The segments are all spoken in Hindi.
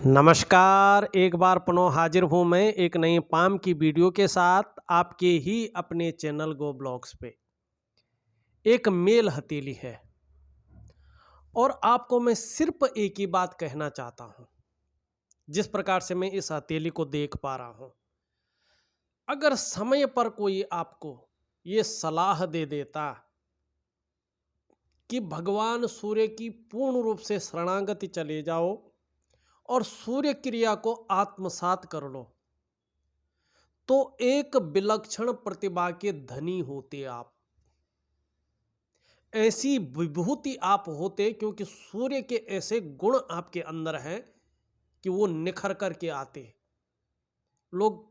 नमस्कार। एक बार पुनः हाजिर हूँ मैं एक नई पाम की वीडियो के साथ आपके ही अपने चैनल गो ब्लॉग्स पे। एक मेल हथेली है और आपको मैं सिर्फ एक ही बात कहना चाहता हूँ। जिस प्रकार से मैं इस हथेली को देख पा रहा हूँ, अगर समय पर कोई आपको ये सलाह दे देता कि भगवान सूर्य की पूर्ण रूप से शरणागति चले जाओ और सूर्य क्रिया को आत्मसात कर लो, तो एक विलक्षण प्रतिभा के धनी होते आप। ऐसी विभूति आप होते, क्योंकि सूर्य के ऐसे गुण आपके अंदर हैं कि वो निखर करके आते। लोग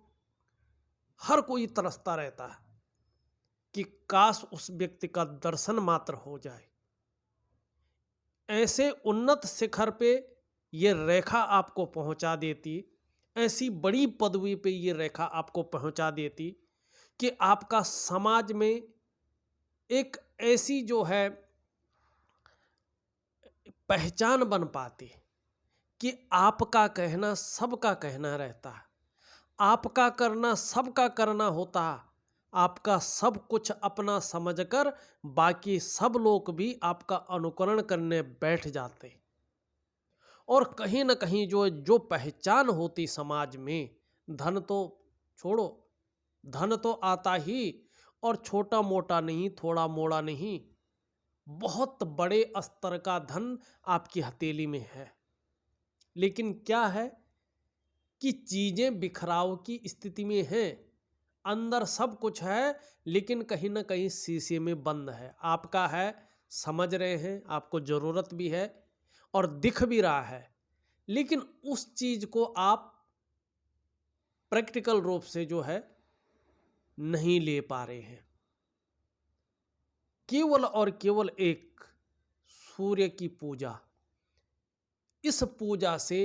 हर कोई तरसता रहता है कि काश उस व्यक्ति का दर्शन मात्र हो जाए। ऐसे उन्नत शिखर पे ये रेखा आपको पहुंचा देती, ऐसी बड़ी पदवी पे ये रेखा आपको पहुंचा देती कि आपका समाज में एक ऐसी जो है पहचान बन पाती कि आपका कहना सबका कहना रहता है, आपका करना सबका करना होता है, आपका सब कुछ अपना समझकर बाकी सब लोग भी आपका अनुकरण करने बैठ जाते। और कहीं ना कहीं जो जो पहचान होती समाज में, धन तो छोड़ो, धन तो आता ही, और छोटा मोटा नहीं, थोड़ा मोड़ा नहीं, बहुत बड़े स्तर का धन आपकी हथेली में है। लेकिन क्या है कि चीजें बिखराव की स्थिति में हैं। अंदर सब कुछ है लेकिन कहीं ना कहीं शीशे में बंद है। आपका है, समझ रहे हैं, आपको जरूरत भी है और दिख भी रहा है, लेकिन उस चीज को आप प्रैक्टिकल रूप से जो है नहीं ले पा रहे हैं। केवल और केवल एक सूर्य की पूजा, इस पूजा से,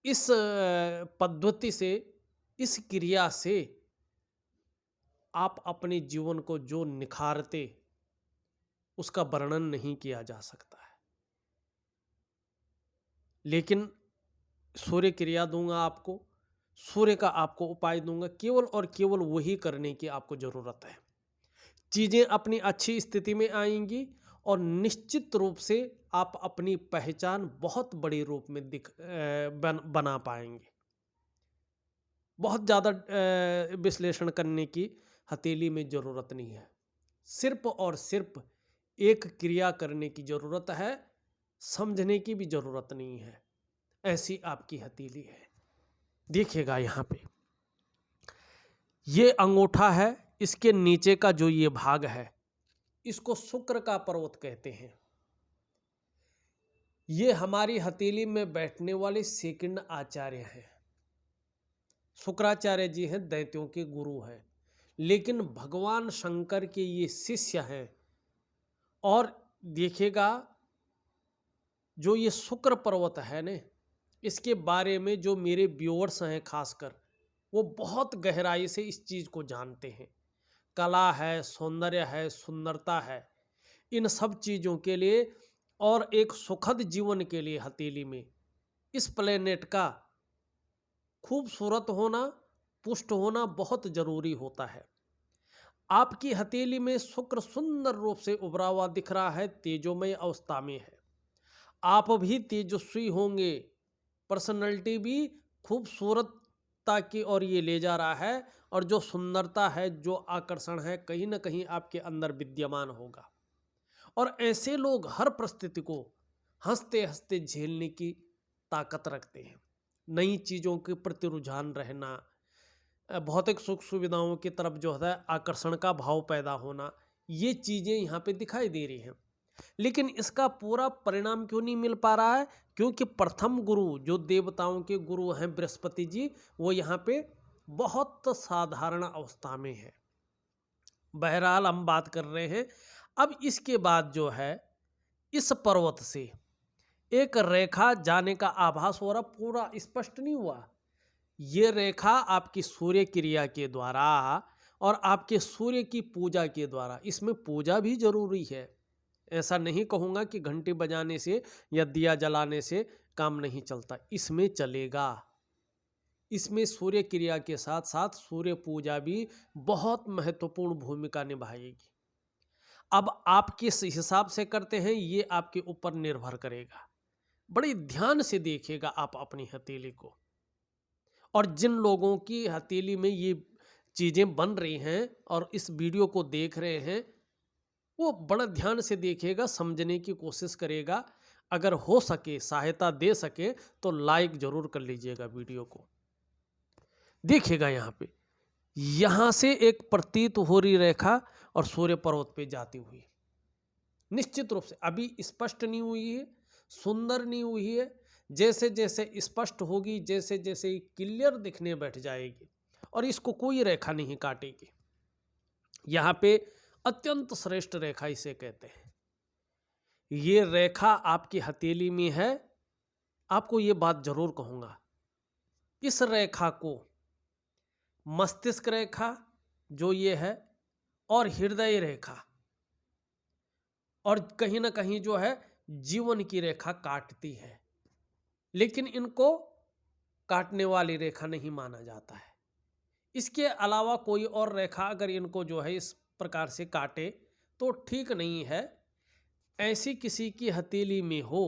इस पद्धति से, इस क्रिया से आप अपने जीवन को जो निखारते, उसका वर्णन नहीं किया जा सकता है। लेकिन सूर्य क्रिया दूंगा आपको, सूर्य का आपको उपाय दूंगा, केवल और केवल वही करने की आपको जरूरत है। चीजें अपनी अच्छी स्थिति में आएंगी और निश्चित रूप से आप अपनी पहचान बहुत बड़े रूप में बना पाएंगे। बहुत ज़्यादा विश्लेषण करने की हथेली में ज़रूरत नहीं है, सिर्फ और सिर्फ एक क्रिया करने की ज़रूरत है, समझने की भी ज़रूरत नहीं है। ऐसी आपकी हथेली है। देखिएगा यहाँ पे ये अंगूठा है, इसके नीचे का जो ये भाग है, इसको शुक्र का पर्वत कहते हैं। ये हमारी हथेली में बैठने वाले सेकंड आचार्य हैं। शुक्राचार्य जी हैं, दैत्यों के गुरु हैं, लेकिन भगवान शंकर के ये शिष्य हैं। और देखिएगा जो ये शुक्र पर्वत है ने, इसके बारे में जो मेरे व्यूअर्स हैं खासकर, वो बहुत गहराई से इस चीज़ को जानते हैं। कला है, सौंदर्य है, सुंदरता है, इन सब चीज़ों के लिए और एक सुखद जीवन के लिए हथेली में इस प्लेनेट का खूबसूरत होना, पुष्ट होना बहुत जरूरी होता है। आपकी हथेली में शुक्र सुंदर रूप से उभरा हुआ दिख रहा है, तेजोमय अवस्था में है। आप भी तेजस्वी होंगे, पर्सनैलिटी भी खूबसूरतता की ओर ये ले जा रहा है, और जो सुंदरता है, जो आकर्षण है, कहीं ना कहीं आपके अंदर विद्यमान होगा। और ऐसे लोग हर परिस्थिति को हंसते हंसते झेलने की ताकत रखते हैं। नई चीज़ों के प्रति रुझान रहना, भौतिक सुख सुविधाओं की तरफ जो है आकर्षण का भाव पैदा होना, ये चीज़ें यहाँ पे दिखाई दे रही हैं। लेकिन इसका पूरा परिणाम क्यों नहीं मिल पा रहा है? क्योंकि प्रथम गुरु जो देवताओं के गुरु हैं बृहस्पति जी, वो यहाँ पे बहुत साधारण अवस्था में है। बहरहाल हम बात कर रहे हैं। अब इसके बाद जो है इस पर्वत से एक रेखा जाने का आभास हो रहा, पूरा स्पष्ट नहीं हुआ। ये रेखा आपकी सूर्य क्रिया के द्वारा और आपके सूर्य की पूजा के द्वारा, इसमें पूजा भी जरूरी है। ऐसा नहीं कहूँगा कि घंटी बजाने से या दिया जलाने से काम नहीं चलता, इसमें चलेगा। इसमें सूर्य क्रिया के साथ साथ सूर्य पूजा भी बहुत महत्वपूर्ण भूमिका निभाएगी। अब आप किस हिसाब से करते हैं ये आपके ऊपर निर्भर करेगा। बड़े ध्यान से देखिएगा आप अपनी हथेली को, और जिन लोगों की हथेली में ये चीज़ें बन रही हैं और इस वीडियो को देख रहे हैं, वो बड़ा ध्यान से देखिएगा, समझने की कोशिश करेगा। अगर हो सके, सहायता दे सके तो लाइक जरूर कर लीजिएगा वीडियो को। देखिएगा यहाँ से एक प्रतीत हो रही रेखा और सूर्य पर्वत पे जाती हुई, निश्चित रूप से अभी स्पष्ट नहीं हुई है, सुंदर नहीं हुई है। जैसे जैसे स्पष्ट होगी, जैसे जैसे क्लियर दिखने बैठ जाएगी, और इसको कोई रेखा नहीं काटेगी। यहाँ पे अत्यंत श्रेष्ठ रेखा इसे कहते हैं। ये रेखा आपकी हथेली में है। आपको ये बात जरूर कहूँगा, इस रेखा को मस्तिष्क रेखा जो ये है, और हृदय रेखा, और कहीं ना कहीं जो है जीवन की रेखा काटती है, लेकिन इनको काटने वाली रेखा नहीं माना जाता है। इसके अलावा कोई और रेखा अगर इनको जो है इस प्रकार से काटे तो ठीक नहीं है। ऐसी किसी की हथेली में हो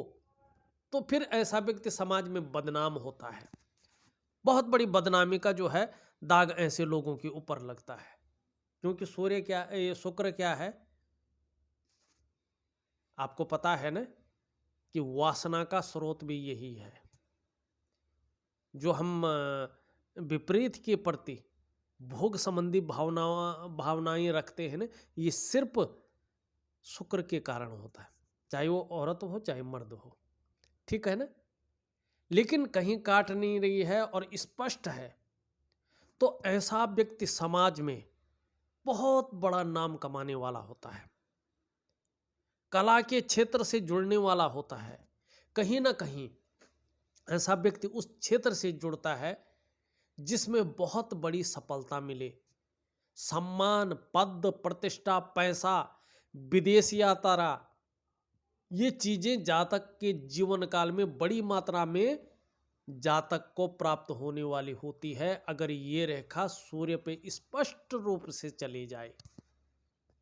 तो फिर ऐसा व्यक्ति समाज में बदनाम होता है। बहुत बड़ी बदनामी का जो है दाग ऐसे लोगों के ऊपर लगता है, क्योंकि सूर्य क्या, ये शुक्र क्या है, आपको पता है ना कि वासना का स्रोत भी यही है। जो हम विपरीत के प्रति भोग संबंधी भावनाएं रखते हैं ना, ये सिर्फ शुक्र के कारण होता है, चाहे वो औरत हो चाहे मर्द हो, ठीक है ना। लेकिन कहीं काट नहीं रही है और स्पष्ट है, तो ऐसा व्यक्ति समाज में बहुत बड़ा नाम कमाने वाला होता है, कला के क्षेत्र से जुड़ने वाला होता है। कहीं ना कहीं ऐसा व्यक्ति उस क्षेत्र से जुड़ता है जिसमें बहुत बड़ी सफलता मिले, सम्मान, पद, प्रतिष्ठा, पैसा, विदेश यात्रा, ये चीजें जातक के जीवन काल में बड़ी मात्रा में जातक को प्राप्त होने वाली होती है, अगर ये रेखा सूर्य पे स्पष्ट रूप से चली जाए,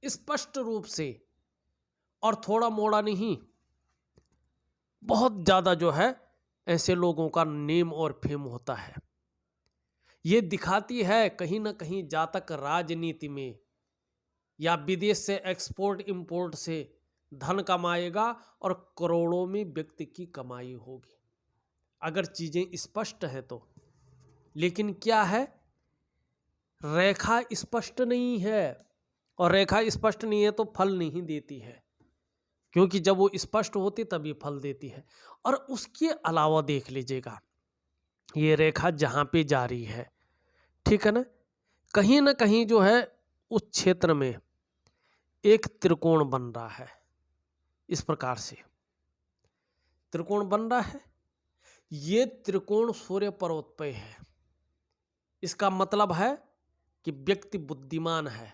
स्पष्ट रूप से, और थोड़ा मोड़ा नहीं, बहुत ज्यादा जो है ऐसे लोगों का नेम और फेम होता है। ये दिखाती है कहीं ना कहीं जातक राजनीति में या विदेश से एक्सपोर्ट इंपोर्ट से धन कमाएगा और करोड़ों में व्यक्ति की कमाई होगी, अगर चीजें स्पष्ट हैं तो। लेकिन क्या है, रेखा स्पष्ट नहीं है, और रेखा स्पष्ट नहीं है तो फल नहीं देती है, क्योंकि जब वो स्पष्ट होती तब ये फल देती है। और उसके अलावा देख लीजिएगा, ये रेखा जहां पे जा रही है, ठीक है ना कहीं जो है उस क्षेत्र में एक त्रिकोण बन रहा है, इस प्रकार से त्रिकोण बन रहा है। ये त्रिकोण सूर्य पर्वत पे है। इसका मतलब है कि व्यक्ति बुद्धिमान है,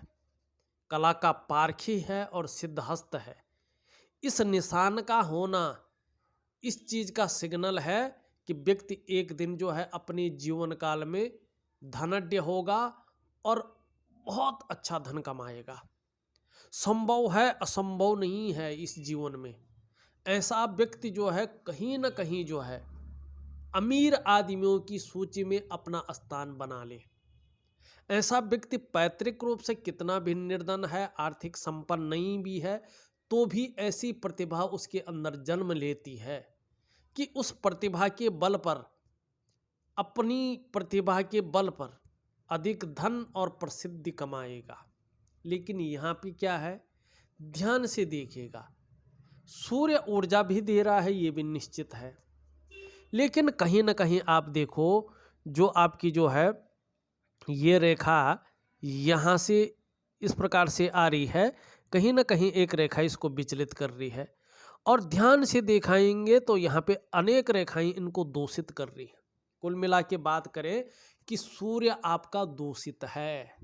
कला का पारखी है और सिद्धहस्त है। इस निशान का होना इस चीज का सिग्नल है कि व्यक्ति एक दिन जो है अपने जीवन काल में धनाढ्य होगा और बहुत अच्छा धन कमाएगा। संभव है, असंभव नहीं है इस जीवन में। ऐसा व्यक्ति जो है कहीं ना कहीं जो है अमीर आदमियों की सूची में अपना स्थान बना ले। ऐसा व्यक्ति पैतृक रूप से कितना भी निर्धन है, आर्थिक संपन्न नहीं भी है, तो भी ऐसी प्रतिभा उसके अंदर जन्म लेती है कि उस प्रतिभा के बल पर, अपनी प्रतिभा के बल पर अधिक धन और प्रसिद्धि कमाएगा। लेकिन यहाँ पे क्या है, ध्यान से देखिएगा, सूर्य ऊर्जा भी दे रहा है, ये भी निश्चित है। लेकिन कहीं ना कहीं आप देखो, जो आपकी जो है ये रेखा यहाँ से इस प्रकार से आ रही है, कहीं ना कहीं एक रेखा इसको विचलित कर रही है, और ध्यान से दिखाएंगे तो यहाँ पे अनेक रेखाएं इनको दूषित कर रही हैं। कुल मिला के बात करें कि सूर्य आपका दूषित है,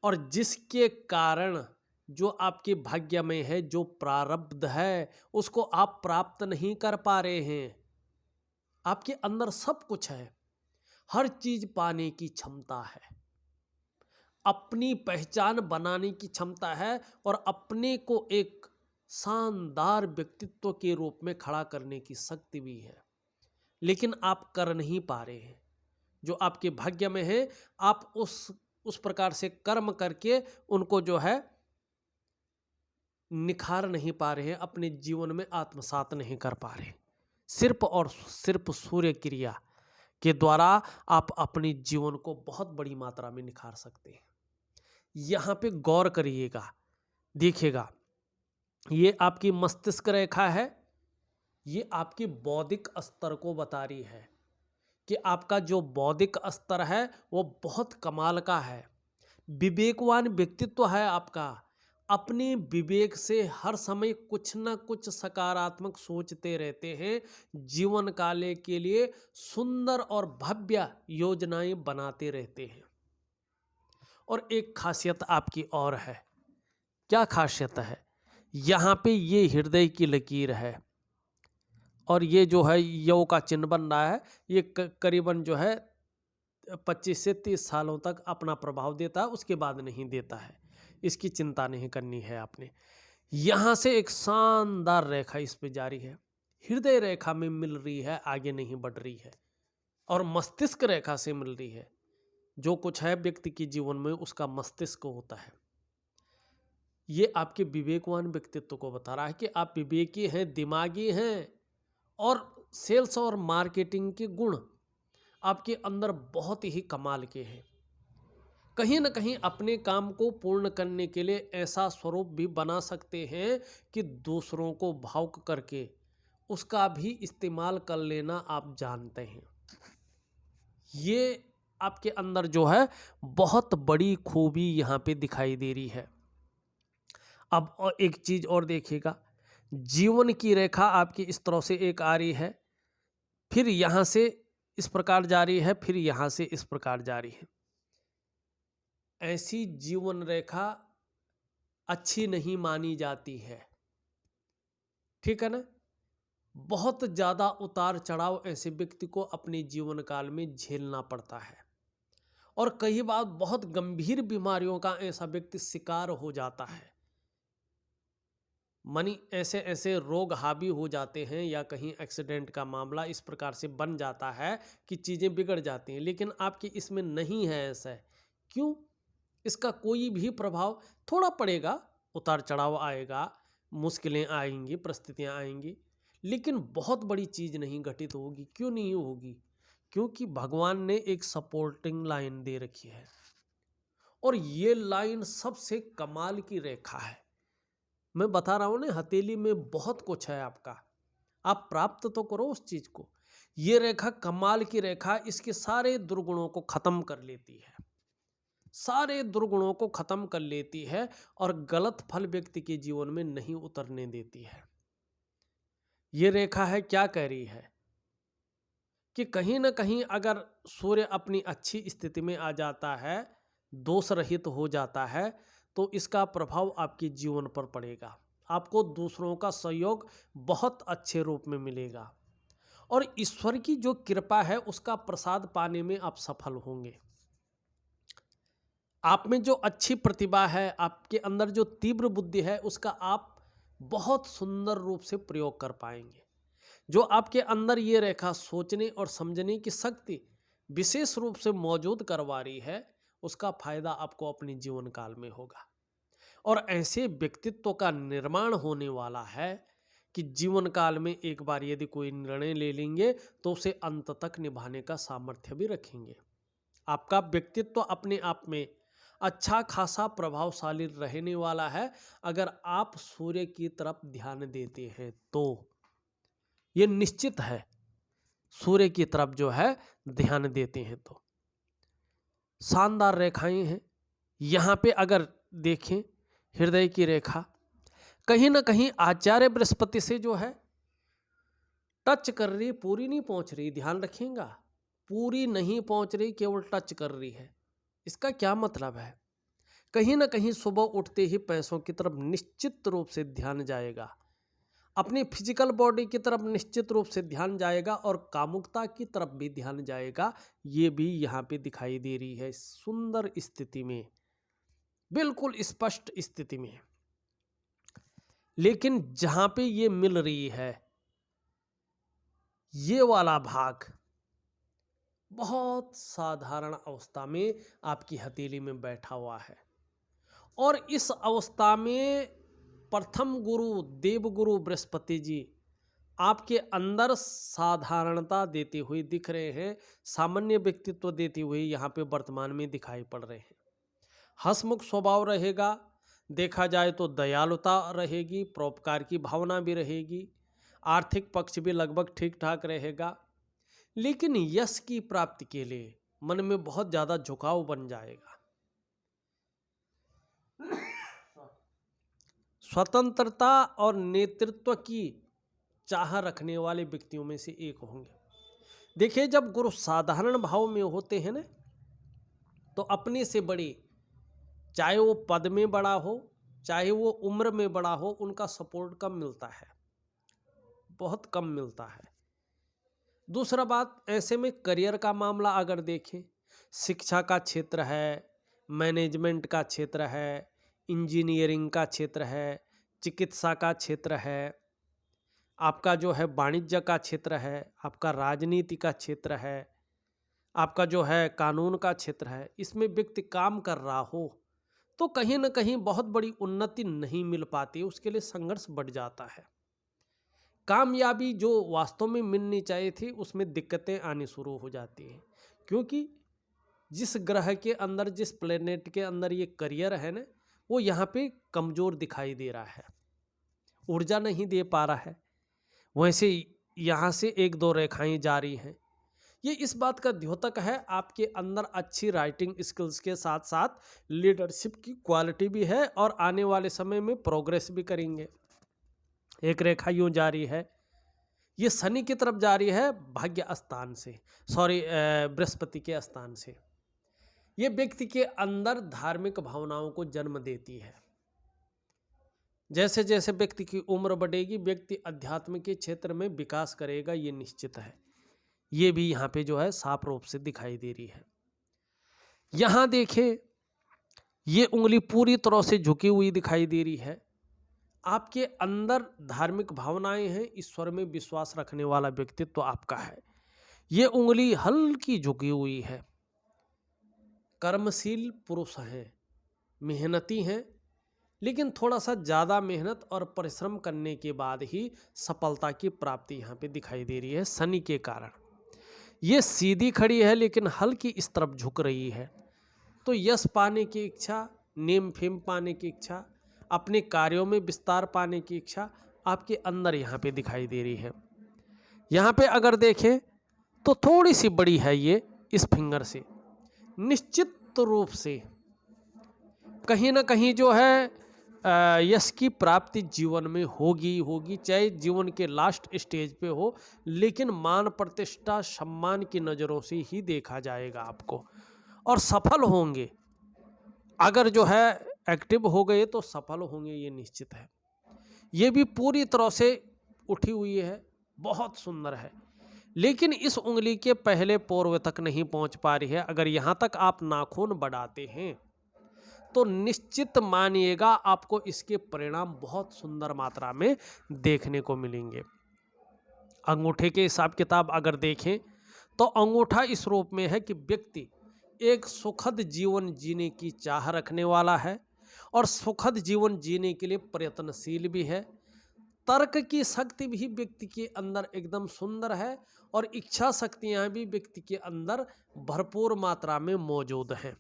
और जिसके कारण जो आपके भाग्य में है, जो प्रारब्ध है, उसको आप प्राप्त नहीं कर पा रहे हैं। आपके अंदर सब कुछ है, हर चीज पाने की क्षमता है, अपनी पहचान बनाने की क्षमता है और अपने को एक शानदार व्यक्तित्व के रूप में खड़ा करने की शक्ति भी है। लेकिन आप कर नहीं पा रहे हैं। जो आपके भाग्य में है, आप उस प्रकार से कर्म करके उनको जो है निखार नहीं पा रहे हैं, अपने जीवन में आत्मसात नहीं कर पा रहे। सिर्फ और सिर्फ सूर्य क्रिया के द्वारा आप अपने जीवन को बहुत बड़ी मात्रा में निखार सकते हैं। यहाँ पे गौर करिएगा, देखिएगा, ये आपकी मस्तिष्क रेखा है, ये आपके बौद्धिक स्तर को बता रही है कि आपका जो बौद्धिक स्तर है वो बहुत कमाल का है, विवेकवान व्यक्तित्व है आपका। अपने विवेक से हर समय कुछ ना कुछ सकारात्मक सोचते रहते हैं, जीवन काल के लिए सुंदर और भव्य योजनाएं बनाते रहते हैं। और एक खासियत आपकी और है। क्या खासियत है? यहाँ पे ये हृदय की लकीर है और ये जो है यौ का चिन्ह बन रहा है। ये करीबन जो है 25 से 30 सालों तक अपना प्रभाव देता है, उसके बाद नहीं देता है। इसकी चिंता नहीं करनी है आपने। यहाँ से एक शानदार रेखा इस पे जारी है, हृदय रेखा में मिल रही है, आगे नहीं बढ़ रही है, और मस्तिष्क रेखा से मिल रही है। जो कुछ है व्यक्ति के जीवन में उसका मस्तिष्क होता है। ये आपके विवेकवान व्यक्तित्व को बता रहा है कि आप विवेकी हैं, दिमागी हैं, और सेल्स और मार्केटिंग के गुण आपके अंदर बहुत ही कमाल के हैं। कहीं ना कहीं अपने काम को पूर्ण करने के लिए ऐसा स्वरूप भी बना सकते हैं कि दूसरों को भावुक करके उसका भी इस्तेमाल कर लेना आप जानते हैं। ये आपके अंदर जो है बहुत बड़ी खूबी यहाँ पे दिखाई दे रही है। अब एक चीज और देखिएगा, जीवन की रेखा आपकी इस तरह से एक आ रही है, फिर यहाँ से इस प्रकार जा रही है, फिर यहाँ से इस प्रकार जा रही है। ऐसी जीवन रेखा अच्छी नहीं मानी जाती है, ठीक है ना। बहुत ज़्यादा उतार चढ़ाव ऐसे व्यक्ति को अपने जीवन काल में झेलना पड़ता है, और कई बार बहुत गंभीर बीमारियों का ऐसा व्यक्ति शिकार हो जाता है। मानी ऐसे ऐसे रोग हावी हो जाते हैं या कहीं एक्सीडेंट का मामला इस प्रकार से बन जाता है कि चीज़ें बिगड़ जाती हैं। लेकिन आपकी इसमें नहीं है ऐसा। क्यों? इसका कोई भी प्रभाव थोड़ा पड़ेगा, उतार चढ़ाव आएगा, मुश्किलें आएंगी, परिस्थितियां आएंगी, लेकिन बहुत बड़ी चीज़ नहीं घटित होगी। क्यों नहीं होगी? क्योंकि भगवान ने एक सपोर्टिंग लाइन दे रखी है, और ये लाइन सबसे कमाल की रेखा है। मैं बता रहा हूं ना, हथेली में बहुत कुछ है आपका, आप प्राप्त तो करो उस चीज को। ये रेखा कमाल की रेखा, इसके सारे दुर्गुणों को खत्म कर लेती है, सारे दुर्गुणों को खत्म कर लेती है, और गलत फल व्यक्ति के जीवन में नहीं उतरने देती है। ये रेखा है, क्या कह रही है कि कहीं ना कहीं अगर सूर्य अपनी अच्छी स्थिति में आ जाता है, दोष रहित हो जाता है, तो इसका प्रभाव आपके जीवन पर पड़ेगा। आपको दूसरों का सहयोग बहुत अच्छे रूप में मिलेगा, और ईश्वर की जो कृपा है उसका प्रसाद पाने में आप सफल होंगे। आप में जो अच्छी प्रतिभा है, आपके अंदर जो तीव्र बुद्धि है, उसका आप बहुत सुंदर रूप से प्रयोग कर पाएंगे। जो आपके अंदर ये रेखा सोचने और समझने की शक्ति विशेष रूप से मौजूद करवा रही है, उसका फायदा आपको अपने जीवन काल में होगा, और ऐसे व्यक्तित्व का निर्माण होने वाला है कि जीवन काल में एक बार यदि कोई निर्णय ले लेंगे तो उसे अंत तक निभाने का सामर्थ्य भी रखेंगे। आपका व्यक्तित्व अपने आप में अच्छा खासा प्रभावशाली रहने वाला है, अगर आप सूर्य की तरफ ध्यान देते हैं तो। ये निश्चित है, सूर्य की तरफ जो है ध्यान देते हैं तो। शानदार रेखाएं हैं यहाँ पे। अगर देखें हृदय की रेखा कहीं ना कहीं आचार्य बृहस्पति से जो है टच कर रही, पूरी नहीं पहुंच रही, ध्यान रखिएगा, पूरी नहीं पहुंच रही, केवल टच कर रही है। इसका क्या मतलब है? कहीं ना कहीं सुबह उठते ही पैसों की तरफ निश्चित रूप से ध्यान जाएगा। अपनी फिजिकल बॉडी की तरफ निश्चित रूप से ध्यान जाएगा और कामुकता की तरफ भी ध्यान जाएगा। ये भी यहाँ पे दिखाई दे रही है सुंदर स्थिति में, बिल्कुल स्पष्ट स्थिति में। लेकिन जहाँ पे ये मिल रही है, ये वाला भाग बहुत साधारण अवस्था में आपकी हथेली में बैठा हुआ है, और इस अवस्था में प्रथम गुरु देवगुरु बृहस्पति जी आपके अंदर साधारणता देते हुए दिख रहे हैं, सामान्य व्यक्तित्व देते हुए यहाँ पे वर्तमान में दिखाई पड़ रहे हैं। हंसमुख स्वभाव रहेगा, देखा जाए तो दयालुता रहेगी, परोपकार की भावना भी रहेगी, आर्थिक पक्ष भी लगभग ठीक ठाक रहेगा। लेकिन यश की प्राप्ति के लिए मन में बहुत ज़्यादा झुकाव बन जाएगा। स्वतंत्रता और नेतृत्व की चाह रखने वाले व्यक्तियों में से एक होंगे। देखिए, जब गुरु साधारण भाव में होते हैं ना, तो अपने से बड़े, चाहे वो पद में बड़ा हो, चाहे वो उम्र में बड़ा हो, उनका सपोर्ट कम मिलता है, बहुत कम मिलता है। दूसरा बात, ऐसे में करियर का मामला अगर देखें, शिक्षा का क्षेत्र है, मैनेजमेंट का क्षेत्र है, इंजीनियरिंग का क्षेत्र है, चिकित्सा का क्षेत्र है, आपका जो है वाणिज्य का क्षेत्र है, आपका राजनीति का क्षेत्र है, आपका जो है कानून का क्षेत्र है, इसमें व्यक्ति काम कर रहा हो तो कहीं ना कहीं बहुत बड़ी उन्नति नहीं मिल पाती, उसके लिए संघर्ष बढ़ जाता है। कामयाबी जो वास्तव में मिलनी चाहिए थी, उसमें दिक्कतें आनी शुरू हो जाती हैं, क्योंकि जिस ग्रह के अंदर, जिस प्लेनेट के अंदर ये करियर है ना, वो यहाँ पे कमज़ोर दिखाई दे रहा है, ऊर्जा नहीं दे पा रहा है। वैसे यहाँ से एक दो रेखाएं जारी हैं, ये इस बात का द्योतक है आपके अंदर अच्छी राइटिंग स्किल्स के साथ साथ लीडरशिप की क्वालिटी भी है, और आने वाले समय में प्रोग्रेस भी करेंगे। एक रेखा यूँ जारी है, ये शनि की तरफ जारी है, भाग्य स्थान से, बृहस्पति के स्थान से। ये व्यक्ति के अंदर धार्मिक भावनाओं को जन्म देती है। जैसे जैसे व्यक्ति की उम्र बढ़ेगी, व्यक्ति अध्यात्म के क्षेत्र में विकास करेगा, ये निश्चित है। ये भी यहाँ पे जो है साफ रूप से दिखाई दे रही है। यहाँ देखें, ये उंगली पूरी तरह से झुकी हुई दिखाई दे रही है। आपके अंदर धार्मिक भावनाएं हैं, ईश्वर में विश्वास रखने वाला व्यक्तित्व आपका है। ये उंगली हल्की झुकी हुई है। कर्मशील पुरुष हैं, मेहनती हैं, लेकिन थोड़ा सा ज़्यादा मेहनत और परिश्रम करने के बाद ही सफलता की प्राप्ति यहाँ पे दिखाई दे रही है शनि के कारण। ये सीधी खड़ी है लेकिन हल्की इस तरफ झुक रही है, तो यश पाने की इच्छा, नेम फेम पाने की इच्छा, अपने कार्यों में विस्तार पाने की इच्छा आपके अंदर यहाँ पे दिखाई दे रही है। यहाँ पे अगर देखें तो थोड़ी सी बड़ी है ये इस फिंगर से, निश्चित रूप से कहीं ना कहीं जो है यश की प्राप्ति जीवन में होगी, चाहे जीवन के लास्ट स्टेज पे हो, लेकिन मान प्रतिष्ठा सम्मान की नज़रों से ही देखा जाएगा आपको, और सफल होंगे। अगर जो है एक्टिव हो गए तो सफल होंगे, ये निश्चित है। ये भी पूरी तरह से उठी हुई है, बहुत सुंदर है, लेकिन इस उंगली के पहले पोर्व तक नहीं पहुंच पा रही है। अगर यहाँ तक आप नाखून बढ़ाते हैं तो निश्चित मानिएगा आपको इसके परिणाम बहुत सुंदर मात्रा में देखने को मिलेंगे। अंगूठे के हिसाब किताब अगर देखें तो अंगूठा इस रूप में है कि व्यक्ति एक सुखद जीवन जीने की चाह रखने वाला है और सुखद जीवन जीने के लिए प्रयत्नशील भी है। तर्क की शक्ति भी व्यक्ति के अंदर एकदम सुंदर है और इच्छा शक्तियां भी व्यक्ति के अंदर भरपूर मात्रा में मौजूद हैं।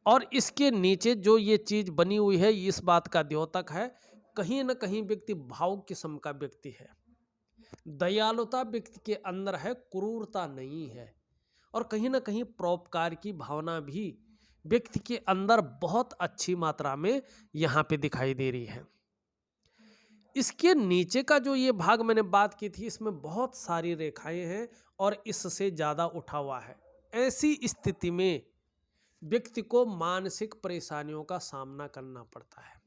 और इसके नीचे जो ये चीज़ बनी हुई है, इस बात का द्योतक है कहीं न कहीं व्यक्ति भावुक किस्म का व्यक्ति है, दयालुता व्यक्ति के अंदर है, क्रूरता नहीं है, और कहीं ना कहीं परोपकार की भावना भी व्यक्ति के अंदर बहुत अच्छी मात्रा में यहाँ पे दिखाई दे रही है। इसके नीचे का जो ये भाग मैंने बात की थी, इसमें बहुत सारी रेखाएं हैं और इससे ज़्यादा उठा हुआ है। ऐसी स्थिति में व्यक्ति को मानसिक परेशानियों का सामना करना पड़ता है।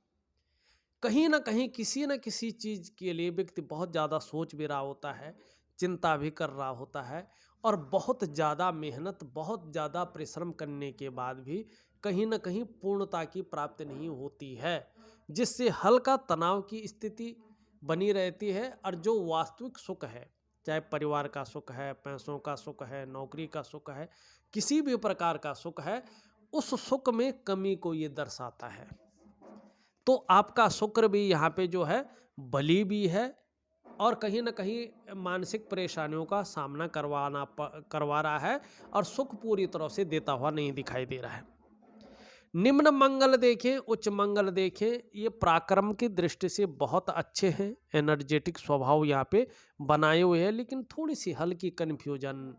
कहीं न कहीं किसी न किसी चीज़ के लिए व्यक्ति बहुत ज़्यादा सोच भी रहा होता है, चिंता भी कर रहा होता है और बहुत ज़्यादा मेहनत, बहुत ज़्यादा परिश्रम करने के बाद भी कहीं न कहीं पूर्णता की प्राप्ति नहीं होती है, जिससे हल्का तनाव की स्थिति बनी रहती है और जो वास्तविक सुख है, चाहे परिवार का सुख है, पैसों का सुख है, नौकरी का सुख है, किसी भी प्रकार का सुख है, उस सुख में कमी को ये दर्शाता है। तो आपका शुक्र भी यहाँ पे जो है बली भी है और कहीं न कहीं मानसिक परेशानियों का सामना करवा रहा है और सुख पूरी तरह से देता हुआ नहीं दिखाई दे रहा है। निम्न मंगल देखें, उच्च मंगल देखें, ये पराक्रम की दृष्टि से बहुत अच्छे हैं, एनर्जेटिक स्वभाव यहाँ पे बनाए हुए हैं, लेकिन थोड़ी-सी हल्की कन्फ्यूजन,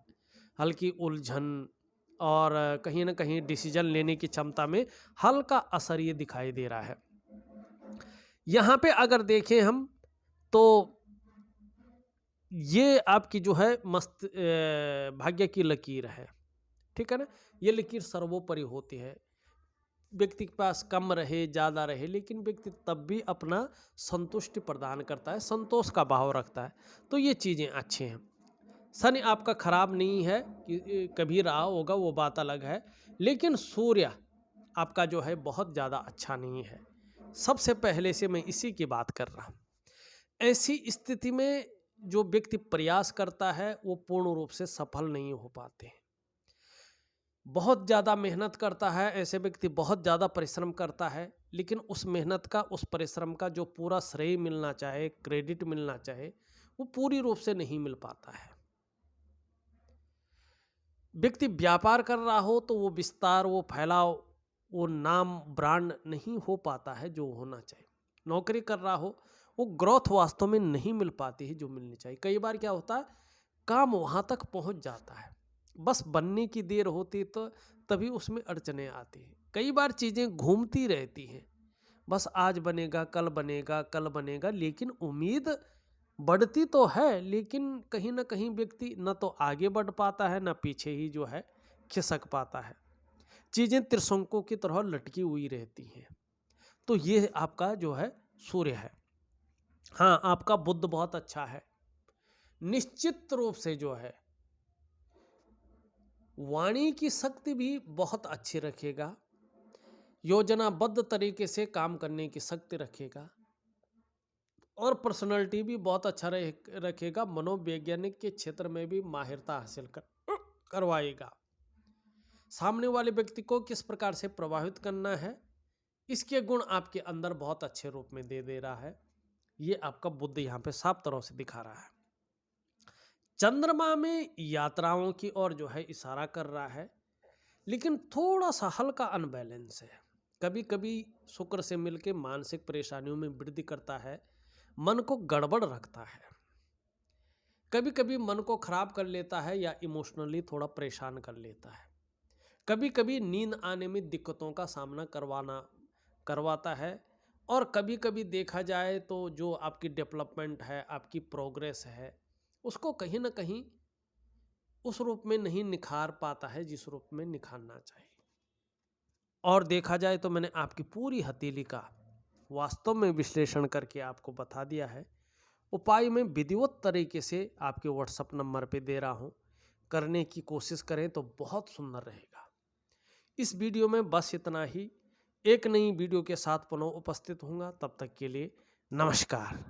हल्की उलझन और कहीं न कहीं डिसीजन लेने की क्षमता में हल्का असर ये दिखाई दे रहा है। यहाँ पे अगर देखें हम तो ये आपकी जो है मस्त भाग्य की लकीर है, ठीक है ना? ये लकीर सर्वोपरि होती है। व्यक्ति के पास कम रहे, ज़्यादा रहे, लेकिन व्यक्ति तब भी अपना संतुष्टि प्रदान करता है, संतोष का भाव रखता है। तो ये चीज़ें अच्छी हैं। शनि आपका खराब नहीं है कि कभी रहा होगा वो बात अलग है, लेकिन सूर्य आपका जो है बहुत ज़्यादा अच्छा नहीं है। सबसे पहले से मैं इसी की बात कर रहा हूँ। ऐसी स्थिति में जो व्यक्ति प्रयास करता है वो पूर्ण रूप से सफल नहीं हो पाते हैं। बहुत ज़्यादा मेहनत करता है, ऐसे व्यक्ति बहुत ज़्यादा परिश्रम करता है, लेकिन उस मेहनत का, उस परिश्रम का जो पूरा श्रेय मिलना चाहे, क्रेडिट मिलना चाहे, वो पूरी रूप से नहीं मिल पाता है। व्यक्ति व्यापार कर रहा हो तो वो विस्तार, वो फैलाव, वो नाम, ब्रांड नहीं हो पाता है जो होना चाहिए। नौकरी कर रहा हो, वो ग्रोथ वास्तव में नहीं मिल पाती है जो मिलनी चाहिए। कई बार क्या होता है, काम वहाँ तक पहुँच जाता है, बस बनने की देर होती तो तभी उसमें अड़चनें आती हैं। कई बार चीज़ें घूमती रहती हैं, बस आज बनेगा, कल बनेगा, कल बनेगा, लेकिन उम्मीद बढ़ती तो है, लेकिन कहीं न कहीं व्यक्ति न तो आगे बढ़ पाता है, न पीछे ही जो है खिसक पाता है। चीज़ें त्रिशंकु की तरह लटकी हुई रहती हैं। तो ये आपका जो है सूर्य है। हाँ, आपका बुध बहुत अच्छा है। निश्चित रूप से जो है वाणी की शक्ति भी बहुत अच्छी रखेगा, योजनाबद्ध तरीके से काम करने की शक्ति रखेगा और पर्सनालिटी भी बहुत अच्छा रखेगा। मनोवैज्ञानिक के क्षेत्र में भी माहिरता हासिल करवाएगा। सामने वाले व्यक्ति को किस प्रकार से प्रभावित करना है, इसके गुण आपके अंदर बहुत अच्छे रूप में दे रहा है। ये आपका बुद्ध यहाँ पे साफ तरह से दिखा रहा है। चंद्रमा में यात्राओं की ओर जो है इशारा कर रहा है, लेकिन थोड़ा सा हल्का अनबैलेंस है। कभी कभी शुक्र से मिलके मानसिक परेशानियों में वृद्धि करता है, मन को गड़बड़ रखता है, कभी कभी मन को खराब कर लेता है या इमोशनली थोड़ा परेशान कर लेता है। कभी कभी नींद आने में दिक्कतों का सामना करवाता है और कभी कभी देखा जाए तो जो आपकी डेवलपमेंट है, आपकी प्रोग्रेस है, उसको कहीं ना कहीं उस रूप में नहीं निखार पाता है जिस रूप में निखारना चाहिए। और देखा जाए तो मैंने आपकी पूरी हथेली का वास्तव में विश्लेषण करके आपको बता दिया है। उपाय मैं विधिवत तरीके से आपके व्हाट्सएप नंबर पे दे रहा हूँ, करने की कोशिश करें तो बहुत सुंदर रहेगा। इस वीडियो में बस इतना ही। एक नई वीडियो के साथ पुनः उपस्थित होऊंगा, तब तक के लिए नमस्कार।